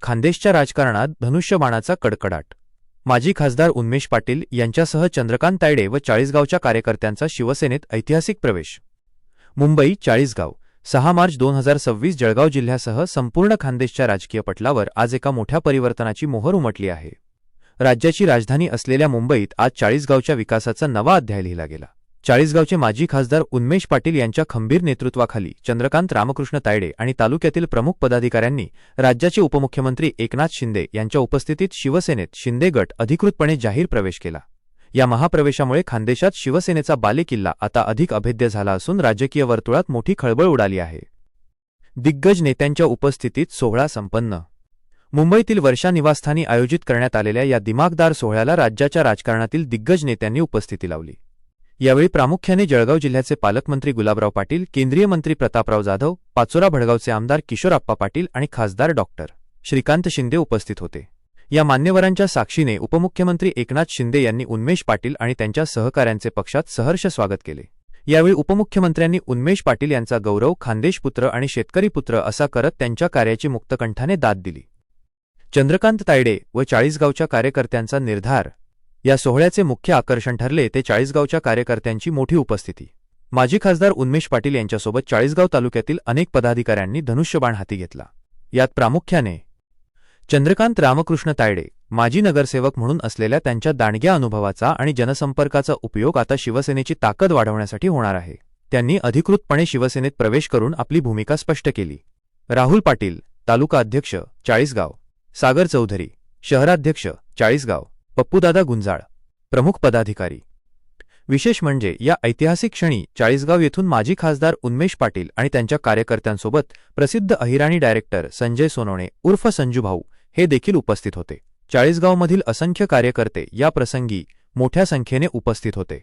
खान्देशच्या राजकारणात धनुष्यबाणाचा कडकडाट। माजी खासदार उन्मेष पाटील यांच्यासह चंद्रकांत तायडे व चाळीसगावच्या कार्यकर्त्यांचा शिवसेनेत ऐतिहासिक प्रवेश। मुंबई, चाळीसगाव, 6 मार्च 2026। जळगाव जिल्ह्यासह संपूर्ण खान्देशच्या राजकीय पटलावर आज एका मोठ्या परिवर्तनाची मोहर उमटली आहे। राज्याची राजधानी असलेल्या मुंबईत आज चाळीसगावच्या विकासाचा नवा अध्याय लिहिला गेला। चाळीसगावचे माजी खासदार उन्मेष पाटील यांच्या खंबीर नेतृत्वाखाली चंद्रकांत रामकृष्ण तायडे आणि तालुक्यातील प्रमुख पदाधिकाऱ्यांनी राज्याचे उपमुख्यमंत्री एकनाथ शिंदे यांच्या उपस्थितीत शिवसेनेत शिंदे गट अधिकृतपणे जाहीर प्रवेश केला। या महाप्रवेशामुळे खान्देशात शिवसेनेचा बालेकिल्ला आता अधिक अभेद्य झाला असून राजकीय वर्तुळात मोठी खळबळ उडाली आहे। दिग्गज नेत्यांच्या उपस्थितीत सोहळा संपन्न। मुंबईतील वर्षा निवासस्थानी आयोजित करण्यात आलेल्या या दिमाखदार सोहळ्याला राज्याच्या राजकारणातील दिग्गज नेत्यांनी उपस्थिती लावली। यावेळी प्रामुख्याने जळगाव जिल्ह्याचे पालकमंत्री गुलाबराव पाटील, केंद्रीय मंत्री प्रतापराव जाधव, पाचोरा भडगावचे आमदार किशोरप्पा पाटील आणि खासदार डॉक्टर श्रीकांत शिंदे उपस्थित होते। या मान्यवरांच्या साक्षीने उपमुख्यमंत्री एकनाथ शिंदे यांनी उन्मेष पाटील आणि त्यांच्या सहकाऱ्यांचे पक्षात सहर्ष स्वागत केले। यावेळी उपमुख्यमंत्र्यांनी उन्मेष पाटील यांचा गौरव खान्देश पुत्र आणि शेतकरी पुत्र असा करत त्यांच्या कार्याची मुक्तकंठाने दाद दिली। चंद्रकांत तायडे व चाळीसगावच्या कार्यकर्त्यांचा निर्धार या सोहळ्याचे मुख्य आकर्षण ठरले ते चाळीसगावच्या कार्यकर्त्यांची मोठी उपस्थिती। माजी खासदार उन्मेष पाटील यांच्यासोबत चाळीसगाव तालुक्यातील अनेक पदाधिकाऱ्यांनी धनुष्यबाण हाती घेतला। यात प्रामुख्याने चंद्रकांत रामकृष्ण तायडे, माजी नगरसेवक म्हणून असलेल्या त्यांच्या दांडग्या अनुभवाचा आणि जनसंपर्काचा उपयोग आता शिवसेनेची ताकद वाढवण्यासाठी होणार आहे। त्यांनी अधिकृतपणे शिवसेनेत प्रवेश करून आपली भूमिका स्पष्ट केली। राहुल पाटील, तालुका अध्यक्ष, चाळीसगाव, सागर चौधरी, शहराध्यक्ष, चाळीसगाव, पप्पूदादा गुंजाळ, प्रमुख पदाधिकारी। विशेष म्हणजे या ऐतिहासिक क्षणी चाळीसगाव येथून माजी खासदार उन्मेष पाटील आणि त्यांच्या कार्यकर्त्यांसोबत प्रसिद्ध अहिराणी डायरेक्टर संजय सोनवणे उर्फ संजू भाऊ हे देखील उपस्थित होते। चाळीसगावमधील असंख्य कार्यकर्ते या प्रसंगी मोठ्या संख्येने उपस्थित होते।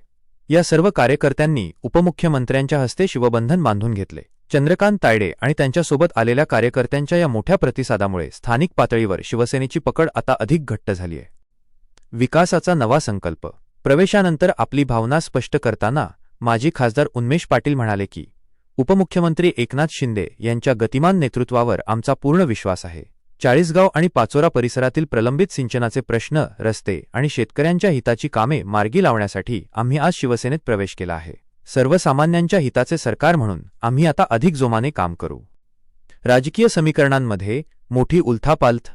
या सर्व कार्यकर्त्यांनी उपमुख्यमंत्र्यांच्या हस्ते शिवबंधन बांधून घेतले। चंद्रकांत तायडे आणि त्यांच्यासोबत आलेल्या कार्यकर्त्यांच्या या मोठ्या प्रतिसादामुळे स्थानिक पातळीवर शिवसेनेची पकड आता अधिक घट्ट झाली आहे। विकासाचा नवा संकल्प। प्रवेशानंतर आपली भावना स्पष्ट करताना माजी खासदार उन्मेष पाटील म्हणाले की उपमुख्यमंत्री एकनाथ शिंदे यांच्या गतिमान नेतृत्वावर आमचा पूर्ण विश्वास आहे। चाळीसगाव आणि पाचोरा परिसरातील प्रलंबित सिंचनाचे प्रश्न, रस्ते आणि शेतकऱ्यांच्या हिताची कामे मार्गी लावण्यासाठी आम्ही आज शिवसेनेत प्रवेश केला आहे। सर्वसामान्यांच्या हिताचे सरकार म्हणून आम्ही आता अधिक जोमाने काम करू। राजकीय समीकरणांमध्ये मोठी उलथापालथ।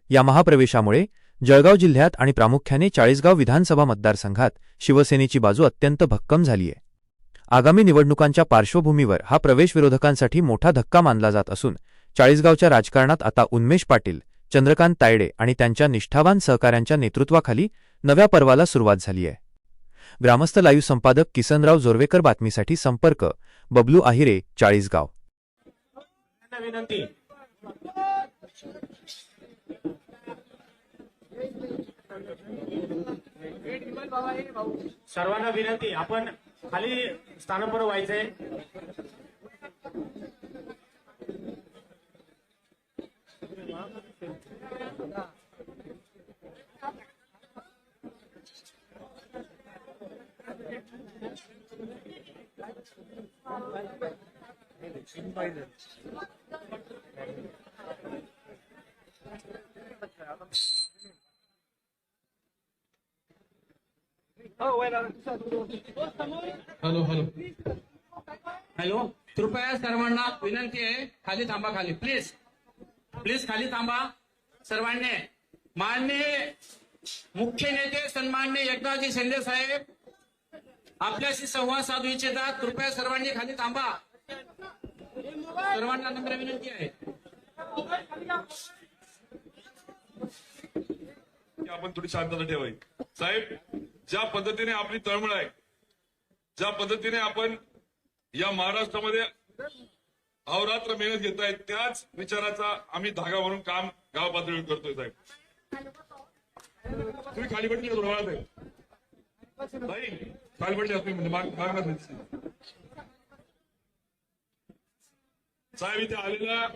या महाप्रवेशामुळे जळगाव जिल्ह्यात आणि प्रामुख्याने चाळीसगाव विधानसभा मतदारसंघात शिवसेनेची बाजू अत्यंत भक्कम झाली आहे। आगामी निवडणुकांच्या पार्श्वभूमीवर हा प्रवेश विरोधकांसाठी मोठा धक्का मानला जात असून चाळीसगावच्या राजकारणात आता उन्मेष पाटील, चंद्रकांत तायडे आणि त्यांच्या निष्ठावान सहकाऱ्यांच्या नेतृत्वाखाली नव्या पर्वाला सुरुवात झाली आहे। ग्रामस्थ लाईव्ह संपादक किसनराव जोरवेकर, बातमीसाठी संपर्क बबलू आहिरे, चाळीसगाव। सर्वांना विनंती, आपण खाली स्थानावर व्हायचंय। हॅलो हॅलो हॅलो, कृपया सर्वांना विनंती आहे, खाली थांबा, खाली प्लीज प्लीज खाली थांबा सर्वांनी। माननीय मुख्य नेते सन्माननीय एकनाथजी शिंदे साहेब आपल्याशी संवाद साधू इच्छितात। कृपया सर्वांनी खाली थांबा, सर्वांना नम्र विनंती आहे। आपण थोडी शांतता ठेवायची साहेब। ज्या पद्धतीने आपली तळमळ आहे, ज्या पद्धतीने आपण या महाराष्ट्रामध्ये अहोरात्र मेहनत घेत आहेत, त्याच विचाराचा आम्ही धागा म्हणून काम गाव पातळीवर करतोय साहेब। तुम्ही खाली पडली थोडा वेळात आहे ताई, खाली पडली तुम्ही मागणार साहेब। इथे आलेला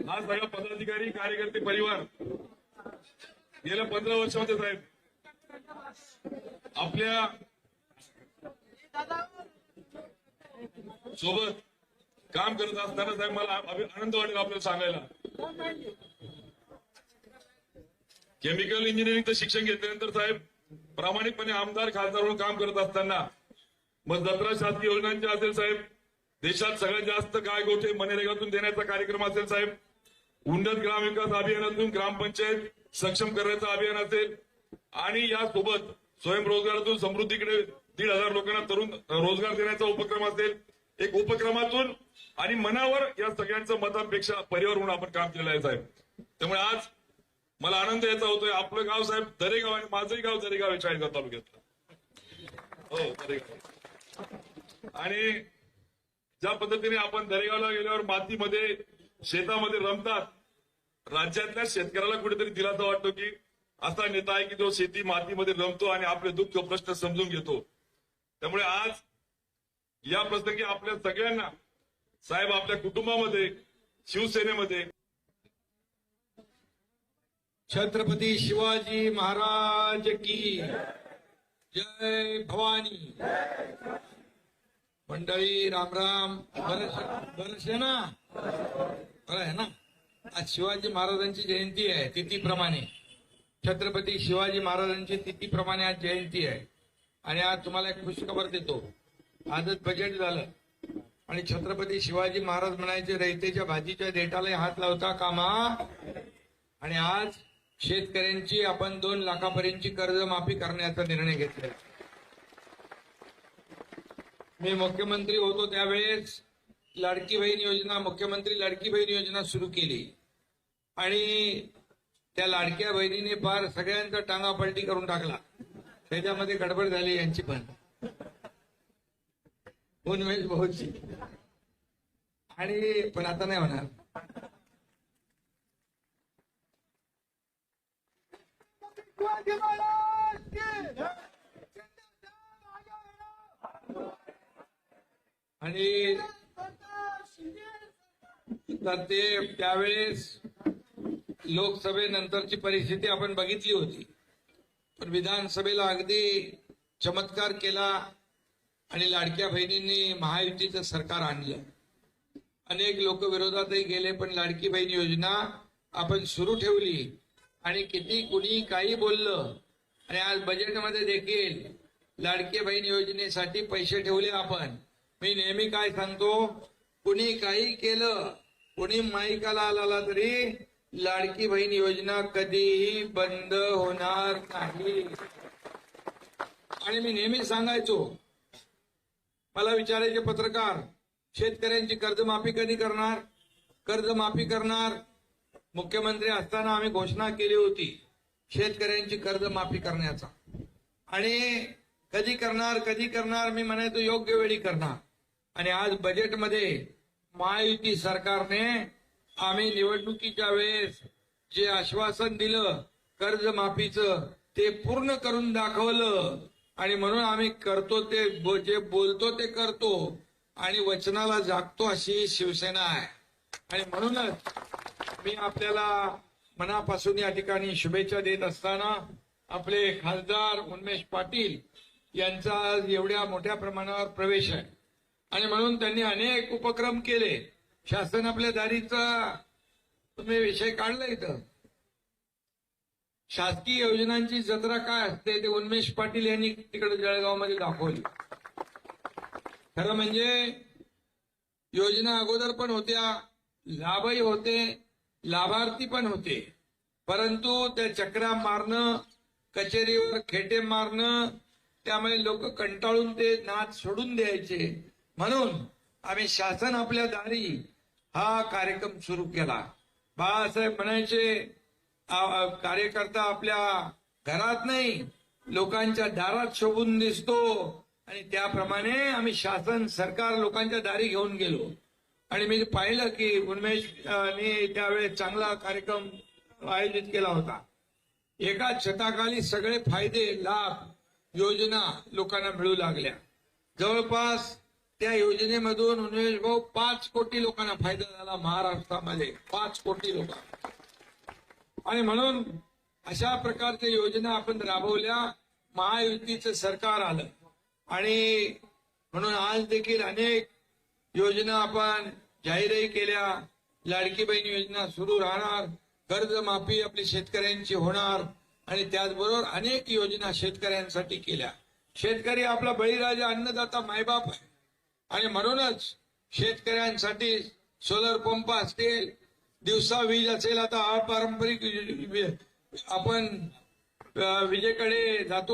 हा सगळा पदाधिकारी कार्यकर्ते परिवार गेल्या 15 वर्षामध्ये साहेब आपल्या सोबत काम करत असताना साहेब मला आनंद वाटेल आपल्याला सांगायला केमिकल इंजिनिअरिंगचं शिक्षण घेतल्यानंतर साहेब प्रामाणिकपणे आमदार खासदार म्हणून काम करत असताना मग जत्रा शासकीय योजनांचे असेल साहेब, देशात सगळ्यात जास्त गाय गोठे मनरेगातून देण्याचा कार्यक्रम असेल साहेब, उन्नत ग्रामविकास अभियानातून ग्रामपंचायत सक्षम करण्याचं अभियान असेल आणि यासोबत स्वयंरोजगारातून समृद्धीकडे 1,500 लोकांना तरुण रोजगार देण्याचा उपक्रम असेल. एक उपक्रमातून आणि मनावर या सगळ्यांचं मतांपेक्षा परिवार म्हणून आपण काम केलेलं आहे साहेब. त्यामुळे आज मला आनंद याचा होतोय. आपलं गाव साहेब दरेगाव आणि माझंही गाव दरेगाव आहे चाळीसगाव तालुक्यातलं. हो दरेगाव. आणि ज्या पद्धतीने आपण दरेगावला गेल्यावर मातीमध्ये शेतामध्ये रमतात, राज्यातल्या शेतकऱ्याला कुठेतरी दिलासा वाटतो की असा नेता आहे की जो शेती मातीमध्ये रमतो आणि आपले दुःख प्रश्न समजून घेतो. त्यामुळे आज या प्रसंगी आपल्या सगळ्यांना साहेब आपल्या कुटुंबामध्ये शिवसेनेमध्ये छत्रपती शिवाजी महाराज की जय भवानी. मंडळी रामराम. बरं आहे ना? बरं आहे ना? आज शिवाजी महाराजांची जयंती आहे. तिथीप्रमाणे छत्रपती शिवाजी महाराजांची तिथीप्रमाणे आज जयंती आहे. आणि आज तुम्हाला एक खुशखबर देतो. आजच बजेट झालं आणि छत्रपती शिवाजी महाराज म्हणायचे रयतेच्या भाजीच्या देठाला हात लावता कामा. आणि आज शेतकऱ्यांची आपण 2 लाखापर्यंतची कर्जमाफी करण्याचा निर्णय घेतला. मी मुख्यमंत्री होतो त्यावेळेस लाडकी बहीण योजना, मुख्यमंत्री लाडकी बहीण योजना सुरू केली आणि त्या लाडक्या बहिणीने फार सगळ्यांचा टांगा पलटी करून टाकला. त्याच्यामध्ये गडबड झाली यांची पण, उन्मेष भाऊची. आणि पण आता नाही होणार. आणि तर ते त्यावेळेस लोकसभेनंतरची परिस्थिती आपण बघितली होती. पण विधानसभेला अगदी चमत्कार केला आणि लाडक्या बहिणींनी महायुतीचं सरकार आणलं. अनेक लोक विरोधातही गेले पण लाडकी बहीण योजना आपण सुरू ठेवली. आणि किती कुणी काही बोललं आणि आज बजेटमध्ये देखील लाडकी बहीण योजनेसाठी पैसे ठेवले आपण. मी नेहमी काय सांगतो, कुणी काही केलं, कुणी माईकाला आला तरी लाडकी बहीण योजना कधीही बंद होणार नाही. आणि मी नेहमी सांगायचो, मला विचारायचे पत्रकार, शेतकऱ्यांची कर्जमाफी कधी करणार? कर्जमाफी करणार. मुख्यमंत्री असताना आम्ही घोषणा केली होती शेतकऱ्यांची कर्जमाफी करण्याचा. आणि कधी करणार कधी करणार मी म्हणायचो योग्य वेळी करणार. आणि आज बजेटमध्ये महायुती सरकारने आम्ही निवडणुकीच्या वेळेस जे आश्वासन दिलं कर्जमाफीचं ते पूर्ण करून दाखवलं. आणि म्हणून आम्ही करतो ते, जे बोलतो ते करतो आणि वचनाला जागतो अशी शिवसेना आहे. आणि म्हणूनच मी आपल्याला मनापासून या ठिकाणी शुभेच्छा देत असताना आपले खासदार उन्मेष पाटील यांचा आज एवढ्या मोठ्या प्रमाणावर प्रवेश आहे. आणि म्हणून त्यांनी अनेक उपक्रम केले. शासन आपल्या दारीचा तुम्ही विषय काढला इथं. शासकीय योजनांची जत्रा काय असते ते उन्मेष पाटील यांनी तिकडे जळगावमध्ये दाखवली. खरं म्हणजे योजना अगोदर पण होत्या, लाभही होते, लाभार्थी पण होते. परंतु त्या चक्रा मारणं, कचेरीवर खेटे मारणं, त्यामुळे लोक कंटाळून ते नाद सोडून द्यायचे. म्हणून आम्ही शासन आपल्या दारी हा कार्यक्रम सुरू केला. बाळासाहेब म्हणायचे, कार्यकर्ता आपल्या घरात नाही लोकांच्या दारात शोभून दिसतो. आणि त्याप्रमाणे आम्ही शासन सरकार लोकांच्या दारी घेऊन गेलो. आणि मी पाहिलं की उन्मेषने त्यावेळेस चांगला कार्यक्रम आयोजित केला होता. एका छताखाली सगळे फायदे लाभ योजना लोकांना मिळू लागल्या. जवळपास त्या योजनेमधून उन्मेष भाऊ 5 कोटी लोकांना फायदा झाला महाराष्ट्रामध्ये. 5 कोटी लोक. आणि म्हणून अशा प्रकारच्या योजना आपण राबवल्या. महायुतीचं सरकार आलं आणि म्हणून आज देखील अनेक योजना आपण जाहीरही केल्या. लाडकी बहीण योजना सुरू राहणार, कर्जमाफी आपली शेतकऱ्यांची होणार आणि त्याचबरोबर अनेक योजना शेतकऱ्यांसाठी केल्या. शेतकरी आपला बळीराजा, अन्नदाता, मायबाप आहे आणि म्हणूनच शेतकऱ्यांसाठी सोलर पंप असतील, दिवसा वीज असेल. आता अपारंपरिक आपण विजेकडे जातो.